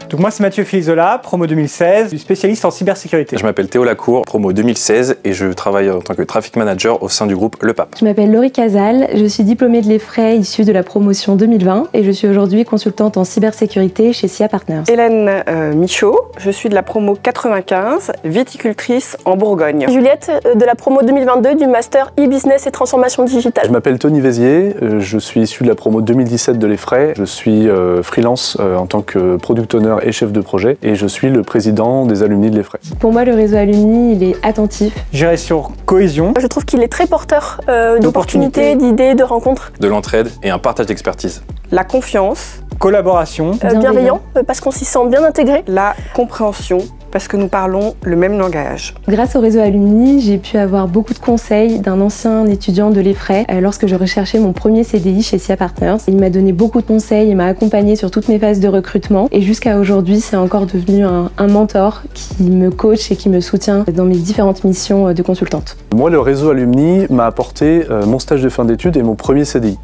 Donc moi c'est Mathieu Filizola, promo 2016, spécialiste en cybersécurité. Je m'appelle Théo Lacour, promo 2016 et je travaille en tant que traffic manager au sein du groupe Le Pape. Je m'appelle Laurie Casal, je suis diplômée de l'EFRAY issue de la promotion 2020 et je suis aujourd'hui consultante en cybersécurité chez SIA Partners. Hélène Michaud, je suis de la promo 95, viticultrice en Bourgogne. Juliette de la promo 2022 du master e-business et transformation digitale. Je m'appelle Tony Vézier, je suis issu de la promo 2017 de l'EFRAY. Je suis freelance en tant que product owner et chef de projet et je suis le président des alumni de l'EFRAY. Pour moi, le réseau alumni, il est attentif. J'irai sur cohésion. Je trouve qu'il est très porteur d'opportunités, d'idées, de rencontres. De l'entraide et un partage d'expertise. La confiance. Collaboration. Bienveillant, parce qu'on s'y sent bien intégré. La compréhension, parce que nous parlons le même langage. Grâce au réseau alumni, j'ai pu avoir beaucoup de conseils d'un ancien étudiant de l'EFRAY lorsque je recherchais mon premier CDI chez SIA Partners. Il m'a donné beaucoup de conseils, il m'a accompagné sur toutes mes phases de recrutement et jusqu'à aujourd'hui, c'est encore devenu un mentor qui me coach et qui me soutient dans mes différentes missions de consultante. Moi, le réseau alumni m'a apporté mon stage de fin d'études et mon premier CDI.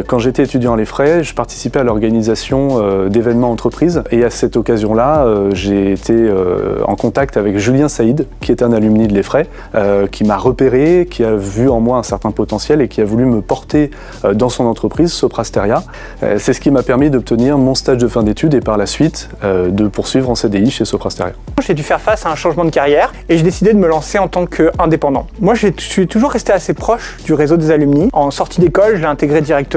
Quand j'étais étudiant à l'EFRAY, je participais à l'organisation d'événements entreprises et à cette occasion-là, j'ai été en contact avec Julien Saïd, qui est un alumni de l'EFRAY, qui m'a repéré, qui a vu en moi un certain potentiel et qui a voulu me porter dans son entreprise, Soprasteria. C'est ce qui m'a permis d'obtenir mon stage de fin d'études et par la suite de poursuivre en CDI chez Soprasteria. J'ai dû faire face à un changement de carrière et j'ai décidé de me lancer en tant qu'indépendant. Moi, je suis toujours resté assez proche du réseau des alumni. En sortie d'école, je l'ai intégré directement.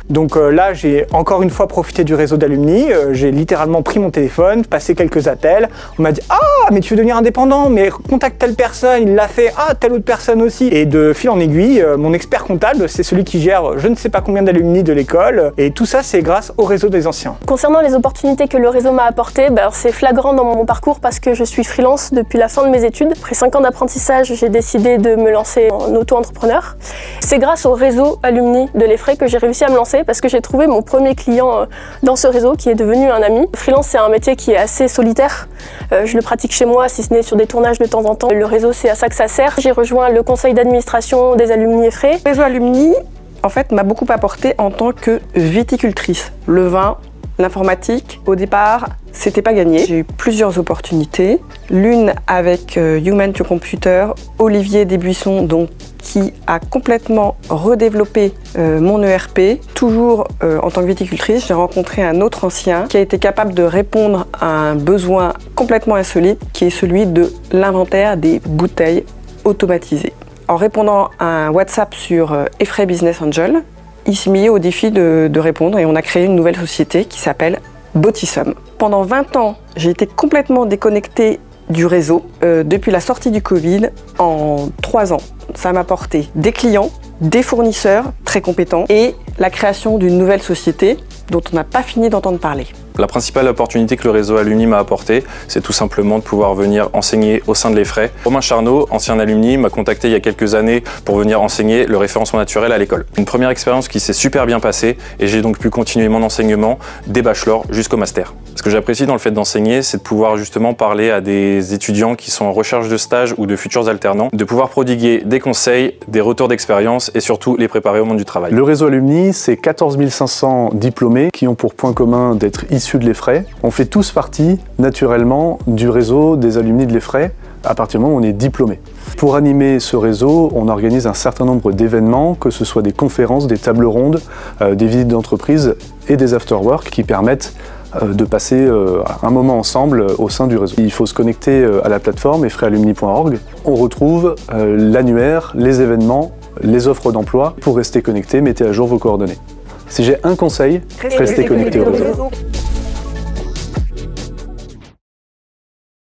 Donc là, j'ai encore une fois profité du réseau d'alumni. J'ai littéralement pris mon téléphone, passé quelques appels. On m'a dit « Ah, mais tu veux devenir indépendant, mais contacte telle personne, il l'a fait, ah, telle autre personne aussi. » Et de fil en aiguille, mon expert comptable, c'est celui qui gère je ne sais pas combien d'alumni de l'école. Et tout ça, c'est grâce au réseau des anciens. Concernant les opportunités que le réseau m'a apportées, c'est flagrant dans mon parcours parce que je suis freelance depuis la fin de mes études. Après 5 ans d'apprentissage, j'ai décidé de me lancer en auto-entrepreneur. C'est grâce au réseau alumni de l'EFRAY que j'ai réussi à me lancer parce que j'ai trouvé mon premier client dans ce réseau qui est devenu un ami. Freelance, c'est un métier qui est assez solitaire. Je le pratique chez moi, si ce n'est sur des tournages de temps en temps. Le réseau, c'est à ça que ça sert. J'ai rejoint le conseil d'administration des alumni EFRAY. Le réseau alumni, en fait, m'a beaucoup apporté en tant que viticultrice. Le vin, l'informatique, au départ, c'était pas gagné. J'ai eu plusieurs opportunités. L'une avec Human to Computer, Olivier Desbuissons, donc, qui a complètement redéveloppé mon ERP. Toujours en tant que viticultrice, j'ai rencontré un autre ancien qui a été capable de répondre à un besoin complètement insolite, qui est celui de l'inventaire des bouteilles automatisées. En répondant à un WhatsApp sur EFRAY Business Angel, il s'est mis au défi de répondre et on a créé une nouvelle société qui s'appelle Botisum. Pendant 20 ans, j'ai été complètement déconnectée du réseau. Depuis la sortie du Covid, en 3 ans, ça m'a apporté des clients, des fournisseurs très compétents et la création d'une nouvelle société dont on n'a pas fini d'entendre parler. La principale opportunité que le réseau alumni m'a apporté, c'est tout simplement de pouvoir venir enseigner au sein de l'EFRAY. Romain Charnot, ancien alumni, m'a contacté il y a quelques années pour venir enseigner le référencement naturel à l'école. Une première expérience qui s'est super bien passée et j'ai donc pu continuer mon enseignement des bachelors jusqu'au master. Ce que j'apprécie dans le fait d'enseigner, c'est de pouvoir justement parler à des étudiants qui sont en recherche de stage ou de futurs alternants, de pouvoir prodiguer des conseils, des retours d'expérience et surtout les préparer au monde du travail. Le réseau alumni, c'est 14 500 diplômés qui ont pour point commun d'être issus de l'EFRAY. On fait tous partie, naturellement, du réseau des alumni de l'EFRAY à partir du moment où on est diplômé. Pour animer ce réseau, on organise un certain nombre d'événements, que ce soit des conférences, des tables rondes, des visites d'entreprise et des afterwork qui permettent de passer un moment ensemble au sein du réseau. Il faut se connecter à la plateforme efrayalumni.org. On retrouve l'annuaire, les événements, les offres d'emploi. Pour rester connecté, mettez à jour vos coordonnées. Si j'ai un conseil, restez connecté au réseau.